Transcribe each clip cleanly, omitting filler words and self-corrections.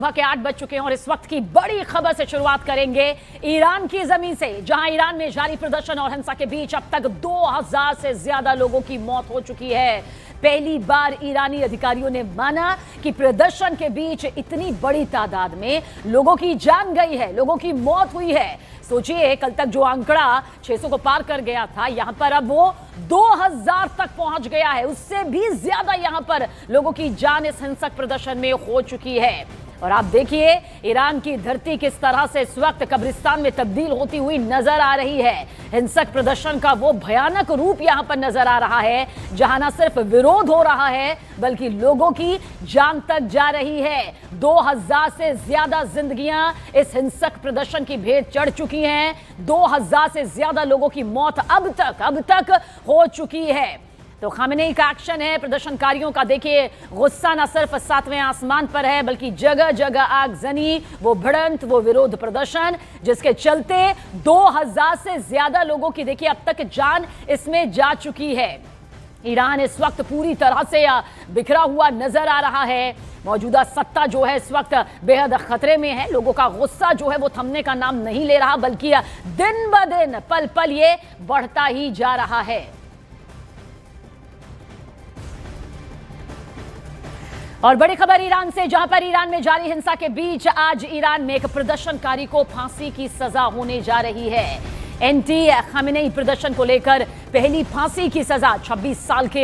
सुबह के 8 बज चुके हैं और इस वक्त की बड़ी खबर से शुरुआत करेंगे ईरान की जमीन से, जहां ईरान में जारी प्रदर्शन और हिंसा के बीच अब तक 2000 से ज्यादा लोगों की मौत हो चुकी है। पहली बार ईरानी अधिकारियों ने माना कि प्रदर्शन के बीच इतनी बड़ी तादाद में लोगों की जान गई है, लोगों की मौत हुई है। सोचिए, कल तक जो आंकड़ा 600 को पार कर गया था, यहां पर अब वो 2000 तक पहुंच गया है। उससे भी ज्यादा यहां पर लोगों की जान इस हिंसक प्रदर्शन में हो चुकी है। और आप देखिए, ईरान की धरती किस तरह से इस वक्त कब्रिस्तान में तब्दील होती हुई नजर आ रही है। हिंसक प्रदर्शन का वो भयानक रूप यहां पर नजर आ रहा है, जहां न सिर्फ विरोध हो रहा है बल्कि लोगों की जान तक जा रही है। 2000 से ज्यादा जिंदगियां इस हिंसक प्रदर्शन की भेंट चढ़ चुकी हैं। 2000 से ज्यादा लोगों की मौत अब तक हो चुकी है। तो खामेनेई का एक्शन है, प्रदर्शनकारियों का देखिए गुस्सा न सिर्फ 7वें आसमान पर है बल्कि जगह जगह आगजनी, वो भिड़ंत, वो विरोध प्रदर्शन, जिसके चलते 2000 से ज्यादा लोगों की देखिए अब तक जान इसमें जा चुकी है। ईरान इस वक्त पूरी तरह से बिखरा हुआ नजर आ रहा है। मौजूदा सत्ता जो है इस वक्त बेहद खतरे में है। लोगों का गुस्सा जो है वो थमने का नाम नहीं ले रहा, बल्कि दिन ब दिन पल पल ये बढ़ता ही जा रहा है। और बड़ी खबर ईरान से, जहां पर ईरान में जारी हिंसा के बीच आज ईरान में एक प्रदर्शनकारी को फांसी की सजा होने जा रही है। एंटी खामेनेई प्रदर्शन को लेकर पहली फांसी की सजा 26 साल के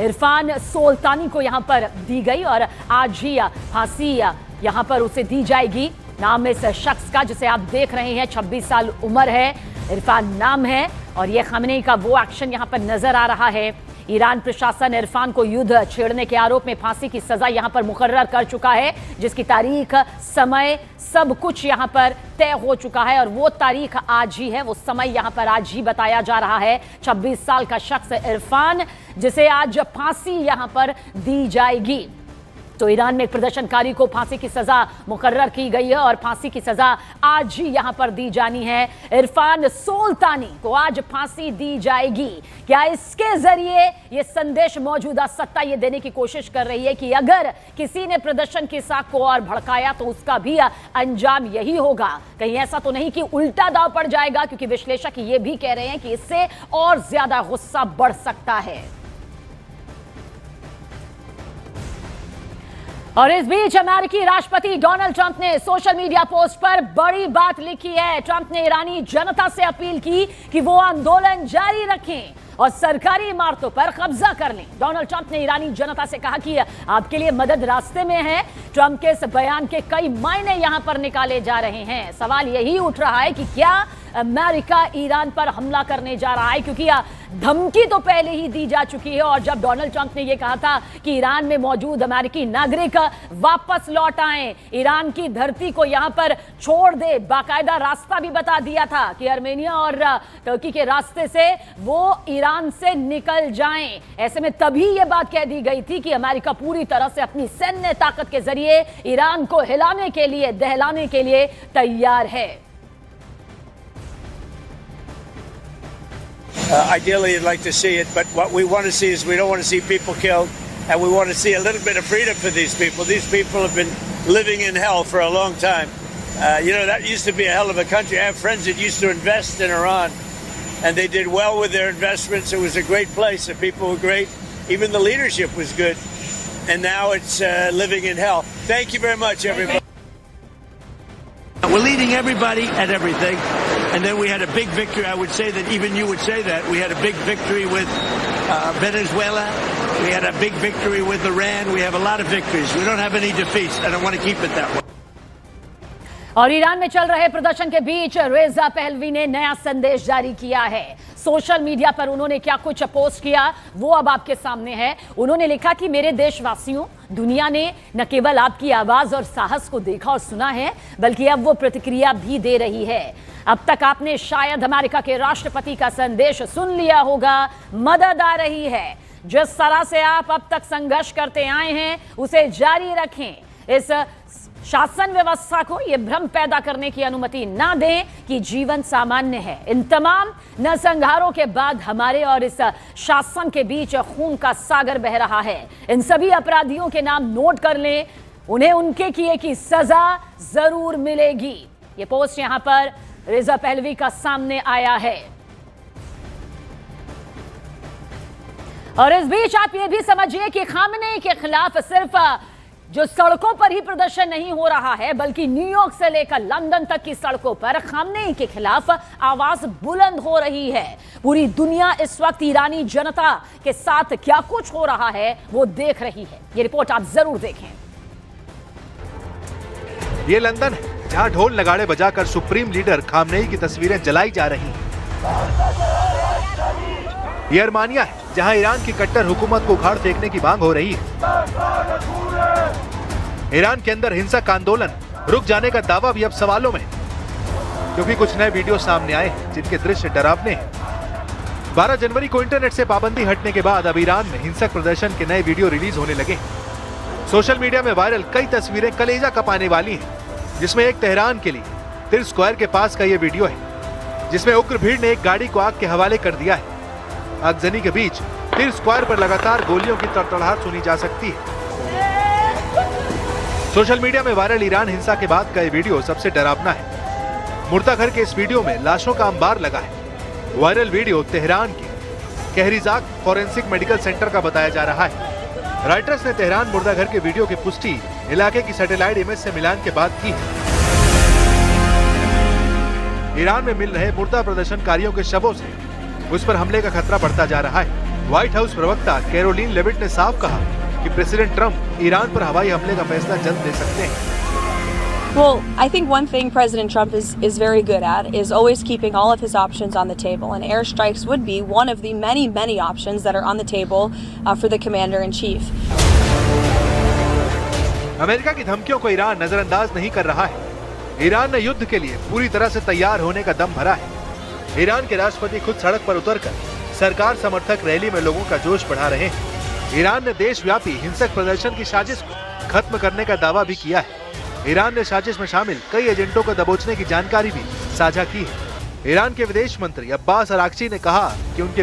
इरफान सोल्तानी को यहां पर दी गई और आज ही फांसी यहां पर उसे दी जाएगी। नाम इस शख्स का, जिसे आप देख रहे हैं, 26 साल उम्र है, इरफान नाम है और यह खामेनेई का वो एक्शन यहां पर नजर आ रहा है। ईरान प्रशासन इरफान को युद्ध छेड़ने के आरोप में फांसी की सजा यहां पर मुकर्रर कर चुका है, जिसकी तारीख, समय, सब कुछ यहां पर तय हो चुका है और वो तारीख आज ही है, वो समय यहां पर आज ही बताया जा रहा है। 26 साल का शख्स इरफान, जिसे आज फांसी यहां पर दी जाएगी। तो ईरान में एक प्रदर्शनकारी को फांसी की सजा मुकर्रर की गई है और फांसी की सजा आज ही यहां पर दी जानी है। इरफान सोल्तानी को आज फांसी दी जाएगी। क्या इसके जरिए ये संदेश मौजूदा सत्ता ये देने की कोशिश कर रही है कि अगर किसी ने प्रदर्शन की साख को और भड़काया तो उसका भी अंजाम यही होगा? कहीं ऐसा तो नहीं कि उल्टा दांव पड़ जाएगा, क्योंकि विश्लेषक ये भी कह रहे हैं कि इससे और ज्यादा गुस्सा बढ़ सकता है। और इस बीच अमेरिकी राष्ट्रपति डोनाल्ड ट्रंप ने सोशल मीडिया पोस्ट पर बड़ी बात लिखी है। ट्रंप ने ईरानी जनता से अपील की कि वो आंदोलन जारी रखें और सरकारी इमारतों पर कब्जा कर लें। डोनाल्ड ट्रंप ने ईरानी जनता से कहा कि आपके लिए मदद रास्ते में है। ट्रंप के इस बयान के कई मायने यहां पर निकाले जा रहे हैं। सवाल यही उठ रहा है कि क्या अमेरिका ईरान पर हमला करने जा रहा है, क्योंकि धमकी तो पहले ही दी जा चुकी है। और जब डोनाल्ड ट्रंप ने यह कहा था कि ईरान में मौजूद अमेरिकी नागरिक वापस लौट आए, ईरान की धरती को यहां पर छोड़ दे, बाकायदा रास्ता भी बता दिया था कि आर्मेनिया और तुर्की के रास्ते से वो ईरान से निकल जाएं। ऐसे में तभी यह बात कह दी गई थी कि अमेरिका पूरी तरह से अपनी सैन्य ताकत के जरिए ईरान को हिलाने के लिए, दहलाने के लिए तैयार है। Ideally, you'd like to see it, but what we want to see is we don't want to see people killed, and we want to see a little bit of freedom for these people. These people have been living in hell for a long time. That used to be a hell of a country. I have friends that used to invest in Iran, and they did well with their investments. It was a great place. The people were great. Even the leadership was good. And now it's living in hell. Thank you very much, everybody. We're leading everybody at everything. And then we had a big victory. I would say that even you would say that. We had a big victory with Venezuela. We had a big victory with Iran. We have a lot of victories. We don't have any defeats, and I want to keep it that way. और Iran में चल रहे प्रदर्शन के बीच रेजा Pahlavi ने नया संदेश जारी किया है। सोशल मीडिया पर उन्होंने क्या कुछ पोस्ट किया वो अब आपके सामने है। उन्होंने लिखा कि मेरे देशवासियों, दुनिया ने न केवल आपकी आवाज और साहस को देखा और सुना है, बल्कि अब वो प्रतिक्रिया भी दे रही है। अब तक आपने शायद अमेरिका के राष्ट्रपति का संदेश सुन लिया होगा। मदद आ रही है। जिस तरह से आप अब तक संघर्ष करते आए हैं उसे जारी रखें। इस शासन व्यवस्था को यह भ्रम पैदा करने की अनुमति ना दें कि जीवन सामान्य है। इन तमाम नरसंहारों के बाद हमारे और इस शासन के बीच खून का सागर बह रहा है। इन सभी अपराधियों के नाम नोट कर लें, उन्हें उनके किए की सजा जरूर मिलेगी। ये पोस्ट यहां पर रिजा पहलवी का सामने आया है। और इस बीच आप ये भी समझिए कि खामनेई के खिलाफ सिर्फ जो सड़कों पर ही प्रदर्शन नहीं हो रहा है, बल्कि न्यूयॉर्क से लेकर लंदन तक की सड़कों पर खामनेई के खिलाफ आवाज बुलंद हो रही है। पूरी दुनिया इस वक्त ईरानी जनता के साथ क्या कुछ हो रहा है वो देख रही है। ये रिपोर्ट आप जरूर देखें। ये लंदन है जहां ढोल नगाड़े बजाकर सुप्रीम लीडर खामनेई की तस्वीरें जलाई जा रही हैं। ये अर्मानिया है जहां ईरान की कट्टर हुकूमत को उखाड़ फेंकने की मांग हो रही है। ईरान के अंदर हिंसक आंदोलन रुक जाने का दावा भी अब सवालों में है, क्योंकि कुछ नए वीडियो सामने आए हैं जिनके दृश्य डरावने हैं। 12 जनवरी को इंटरनेट से पाबंदी हटने के बाद अब ईरान में हिंसक प्रदर्शन के नए वीडियो रिलीज होने लगे। सोशल मीडिया में वायरल कई तस्वीरें कलेजा कपाने वाली हैं, जिसमें एक तेहरान के लिए तिर स्क्वायर के पास का ये वीडियो है, जिसमें उग्र भीड़ ने एक गाड़ी को आग के हवाले कर दिया है। आगजनी के बीच तिर स्क्वायर पर लगातार गोलियों की तड़तड़ाहट सुनी जा सकती है। सोशल मीडिया में वायरल ईरान हिंसा के बाद का ये वीडियो सबसे डरावना है। मुर्दाघर के इस वीडियो में लाशों का अंबार लगा है। वायरल वीडियो तेहरान के कहरीजाक फॉरेंसिक मेडिकल सेंटर का बताया जा रहा है। रॉयटर्स ने तेहरान मुर्दाघर के वीडियो की पुष्टि इलाके की सैटेलाइट इमेज से मिलान के बाद की है। ईरान में मिल रहे मुर्दा प्रदर्शनकारियों के शवों से उस पर हमले का खतरा बढ़ता जा रहा है। व्हाइट हाउस प्रवक्ता कैरोलिन लेविट ने साफ कहा कि प्रेसिडेंट ट्रंप ईरान पर हवाई हमले का फैसला जल्द ले सकते हैं। Well, I think one thing President Trump is very good at is always keeping all of his options on the table, and airstrikes would be one of the many options that are on the table for the commander-in-chief. America की धमकियों को Iran नजरअंदाज नहीं कर रहा है। Iran ने युद्ध के लिए पूरी तरह से तैयार होने का दम भरा है। ईरान के राष्ट्रपति खुद सड़क पर उतरकर सरकार समर्थक रैली में लोगों का जोश बढ़ा रहे हैं। ईरान ने देशव्यापी हिंसक प्रदर्शन की साजिश को खत्म करने का दावा भी किया है। ईरान ने साजिश में शामिल कई एजेंटों को दबोचने की जानकारी भी साझा की है। ईरान के विदेश मंत्री अब्बास अराक्ची ने कहा कि उनके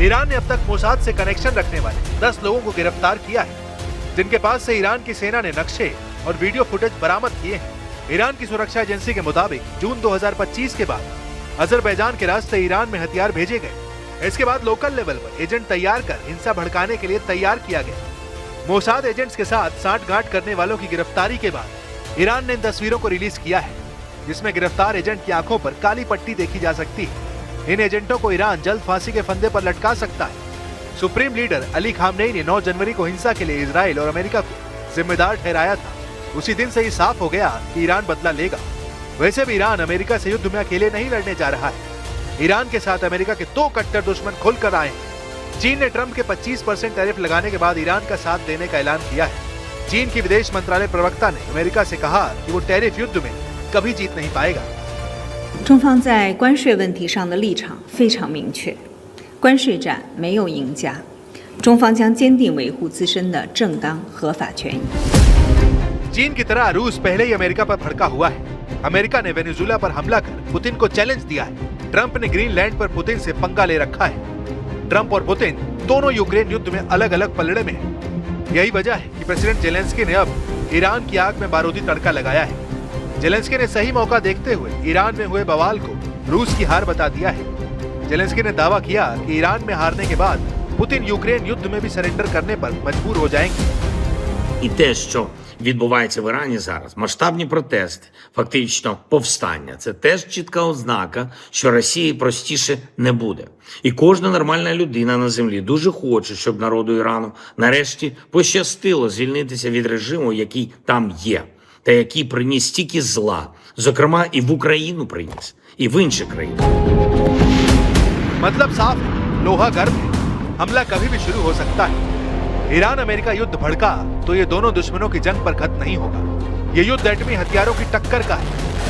ईरान ने अब तक मोसाद से कनेक्शन रखने वाले 10 लोगों को गिरफ्तार किया है, जिनके पास से ईरान की सेना ने नक्शे और वीडियो फुटेज बरामद किए हैं। ईरान की सुरक्षा एजेंसी के मुताबिक जून 2025 के बाद अजरबैजान के रास्ते ईरान में हथियार भेजे गए। इसके बाद लोकल लेवल पर एजेंट तैयार कर हिंसा भड़काने के लिए तैयार किया गया। मोसाद एजेंट्स के साथ साठगांठ करने वालों की गिरफ्तारी के बाद ईरान ने इन तस्वीरों को रिलीज किया है, जिसमें गिरफ्तार एजेंट की आंखों पर काली पट्टी देखी जा सकती है। इन एजेंटों को ईरान जल्द फांसी के फंदे पर लटका सकता है। सुप्रीम लीडर अली खामनेई ने 9 जनवरी को हिंसा के लिए इजराइल और अमेरिका को जिम्मेदार ठहराया था। उसी दिन से ही साफ हो गया कि ईरान बदला लेगा। वैसे भी ईरान अमेरिका से युद्ध में अकेले नहीं लड़ने जा रहा है। ईरान के साथ अमेरिका के 2 कट्टर दुश्मन खुलकर आए हैं। चीन ने ट्रंप के 25% टैरिफ लगाने के बाद ईरान का साथ देने का ऐलान किया है। चीन की विदेश मंत्रालय प्रवक्ता ने अमेरिका से कहा कि वो टैरिफ युद्ध में कभी जीत नहीं पाएगा। 中方在关税问题上的立场非常明确，关税战没有赢家，中方将坚定维护自身的正当合法权益。 चीन की तरह रूस पहले ही अमेरिका पर भड़का हुआ है। अमेरिका ने वेनेजुएला पर हमला कर पुतिन को चैलेंज दिया है। ट्रंप ने ग्रीनलैंड पर पुतिन से पंगा ले रखा है। ट्रंप और पुतिन दोनों यूक्रेन युद्ध में अलग अलग पलड़े में हैं। यही वजह है कि प्रेसिडेंट जेलेंस्की ने अब ईरान की आग में बारूदी तड़का लगाया है। जेलेंस्की ने सही मौका देखते हुए ईरान में हुए बवाल को रूस की हार बता दिया है। जेलेंस्की ने दावा किया कि ईरान में हारने के बाद पुतिन यूक्रेन युद्ध में भी सरेंडर करने पर मजबूर हो जाएंगे। І те, що відбувається в Ірані зараз, масштабні протести, фактично повстання, це теж чітка ознака, що Росії простіше не буде. І кожна нормальна людина на землі дуже хоче, щоб народу Ірану нарешті пощастило звільнитися від режиму, який там є, та який приніс стільки зла, зокрема і в Україну приніс, і в інші країни. मतलब साफ है, लोहा गर्म है, हमला कभी भी शुरू हो सकता है। ईरान अमेरिका युद्ध भड़का तो ये दोनों दुश्मनों की जंग पर खत्म नहीं होगा। ये युद्ध एटमी हथियारों की टक्कर का है,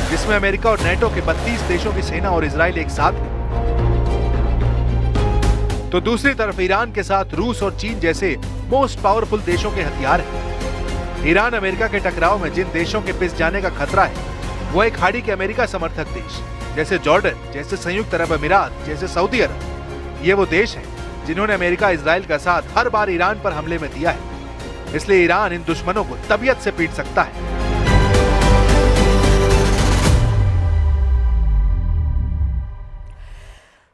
जिसमें अमेरिका और नेटो के 32 देशों की सेना और इजराइल एक साथ है। तो दूसरी तरफ ईरान के साथ रूस और चीन जैसे मोस्ट पावरफुल देशों के हथियार हैं। ईरान अमेरिका के टकराव में जिन देशों के पिस जाने का खतरा है, वो एक खाड़ी के अमेरिका समर्थक देश जैसे जॉर्डन, जैसे संयुक्त अरब अमीरात, जैसे सऊदी अरब। ये वो देश हैं जिन्होंने अमेरिका इजराइल का साथ हर बार ईरान पर हमले में दिया है। इसलिए ईरान इन दुश्मनों को तबीयत से पीट सकता है।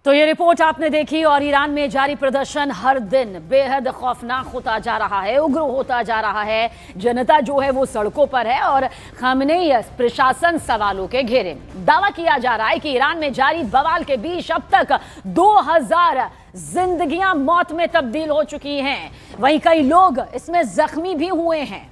तो ये रिपोर्ट आपने देखी और ईरान में जारी प्रदर्शन हर दिन बेहद खौफनाक होता जा रहा है, उग्र होता जा रहा है। जनता जो है वो सड़कों पर है और खामनेई प्रशासन सवालों के घेरे में। दावा किया जा रहा है कि ईरान में जारी बवाल के बीच अब तक 2000 जिंदगियां मौत में तब्दील हो चुकी हैं। वहीं कई लोग इसमें जख्मी भी हुए हैं।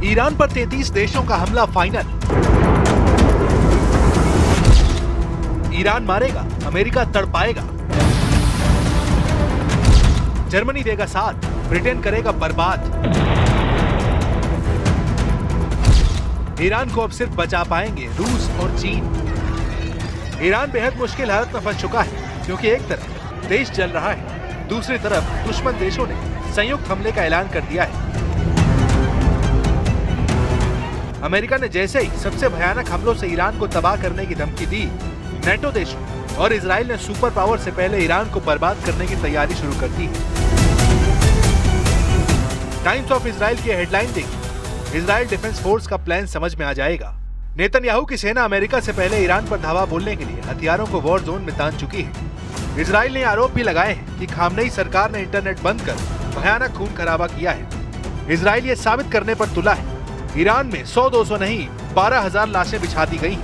ईरान पर 33 देशों का हमला फाइनल। ईरान मारेगा, अमेरिका तड़पाएगा। जर्मनी देगा साथ, ब्रिटेन करेगा बर्बाद। ईरान को अब सिर्फ बचा पाएंगे रूस और चीन। ईरान बेहद मुश्किल हालत में फंस चुका है, क्योंकि एक तरफ देश जल रहा है, दूसरी तरफ दुश्मन देशों ने संयुक्त हमले का ऐलान कर दिया है। अमेरिका ने जैसे ही सबसे भयानक हमलों से ईरान को तबाह करने की धमकी दी, नेटो देशों और इजराइल ने सुपर पावर से पहले ईरान को बर्बाद करने की तैयारी शुरू कर दी है। टाइम्स ऑफ इजराइल की हेडलाइन देखी, इजराइल डिफेंस फोर्स का प्लान समझ में आ जाएगा। नेतन्याहू की सेना अमेरिका से पहले ईरान पर धावा बोलने के लिए हथियारों को वॉर जोन में तान चुकी है। इजराइल ने आरोप भी लगाए हैं कि खामनेई सरकार ने इंटरनेट बंद कर भयानक खून खराबा किया है। इजराइल ये साबित करने पर तुला है। ईरान में 100-200 नहीं 12,000 लाशें बिछा दी गई।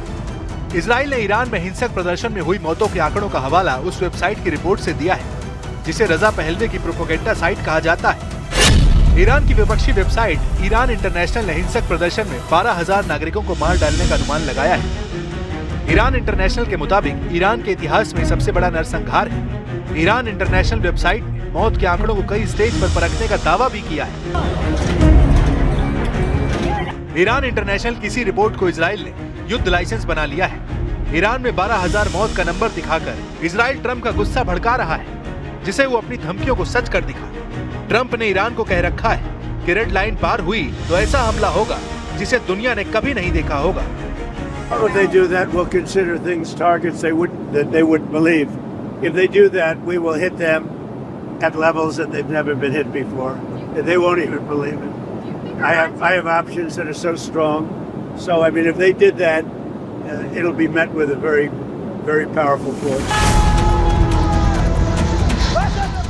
इजराइल ने ईरान में हिंसक प्रदर्शन में हुई मौतों के आंकड़ों का हवाला उस वेबसाइट की रिपोर्ट से दिया है, जिसे रजा पहलवी की प्रोपेगेंडा साइट कहा जाता है। ईरान की विपक्षी वेबसाइट ईरान इंटरनेशनल ने हिंसक प्रदर्शन में 12,000 नागरिकों को मार डालने का अनुमान लगाया है। ईरान इंटरनेशनल के मुताबिक ईरान के इतिहास में सबसे बड़ा नरसंहार है। ईरान इंटरनेशनल वेबसाइट ने मौत के आंकड़ों को कई स्टेज पर परखने का दावा भी किया है। ईरान इंटरनेशनल किसी रिपोर्ट को इजराइल ने युद्ध लाइसेंस बना लिया है। ईरान में 12,000 मौत का नंबर दिखाकर इजराइल ट्रंप का गुस्सा भड़का रहा है, जिसे वो अपनी धमकियों को सच कर दिखा। ट्रंप ने ईरान को कह रखा है कि रेड लाइन पार हुई तो ऐसा हमला होगा जिसे दुनिया ने कभी नहीं देखा होगा। If they do that, we'll consider things targets that they wouldn't believe. If they do that, we will hit them at levels that they've never been hit before. They won't even believe it. I have options that are so strong. So I mean, if they did that, it'll be met with a very, very powerful force.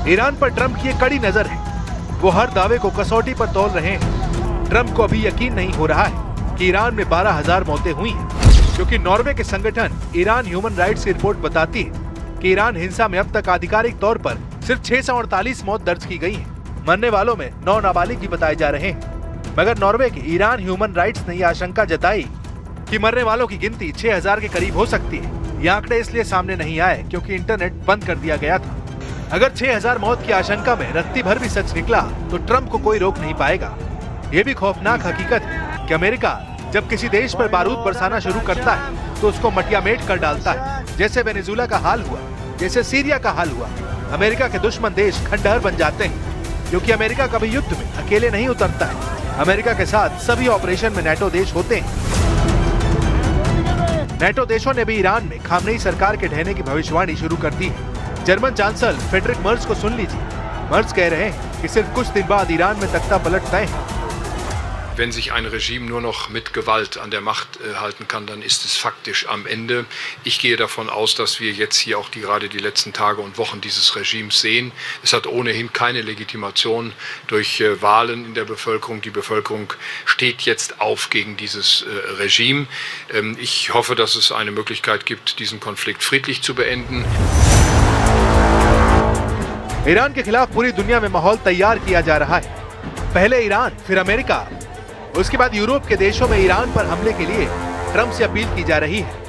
Iran पर Trump की एक कड़ी नजर है। वो हर दावे को कसौटी पर तौल रहे हैं। ट्रंप को अभी यकीन नहीं हो रहा है कि ईरान में 12,000 मौतें हुई हैं, क्योंकि नॉर्वे के संगठन ईरान ह्यूमन राइट्स की रिपोर्ट बताती है कि ईरान हिंसा में अब तक आधिकारिक तौर पर सिर्फ 648 मौत दर्ज की गई है। मरने वालों में 9 नाबालिग भी बताए जा रहे हैं। मगर नॉर्वे के ईरान ह्यूमन राइट्स ने यह आशंका जताई कि मरने वालों की गिनती 6,000 के करीब हो सकती है। ये आंकड़े इसलिए सामने नहीं आए क्योंकि इंटरनेट बंद कर दिया गया था। अगर 6,000 मौत की आशंका में रत्ती भर भी सच निकला तो ट्रंप को कोई रोक नहीं पाएगा। ये भी खौफनाक हकीकत है कि अमेरिका जब किसी देश पर बारूद बरसाना शुरू करता है तो उसको मटियामेट कर डालता है। जैसे वेनेजुला का हाल हुआ, जैसे सीरिया का हाल हुआ। अमेरिका के दुश्मन देश खंडहर बन जाते हैं, क्योंकि अमेरिका कभी युद्ध में अकेले नहीं उतरता है। अमेरिका के साथ सभी ऑपरेशन में नेटो देश होते हैं। नेटो देशों ने भी ईरान में खामनेई सरकार के ढहने की भविष्यवाणी शुरू कर दी है। जर्मन चांसलर फ्रेडरिक मर्ज को सुन लीजिए। मर्ज कह रहे हैं कि सिर्फ कुछ दिन बाद ईरान में तख्ता पलट तय है। Wenn sich ein Regime nur noch mit Gewalt an der Macht halten kann, dann ist es faktisch am Ende. Ich gehe davon aus, dass wir jetzt hier auch gerade die letzten Tage und Wochen dieses Regimes sehen. Es hat ohnehin keine Legitimation durch Wahlen in der Bevölkerung. Die Bevölkerung steht jetzt auf gegen dieses Regime. Ich hoffe, dass es eine Möglichkeit gibt, diesen Konflikt friedlich zu beenden. Iran के खिलाफ पूरी दुनिया में माहौल तैयार किया जा रहा है। पहले ईरान, फिर अमेरिका, उसके बाद यूरोप के देशों में ईरान पर हमले के लिए ट्रंप से अपील की जा रही है।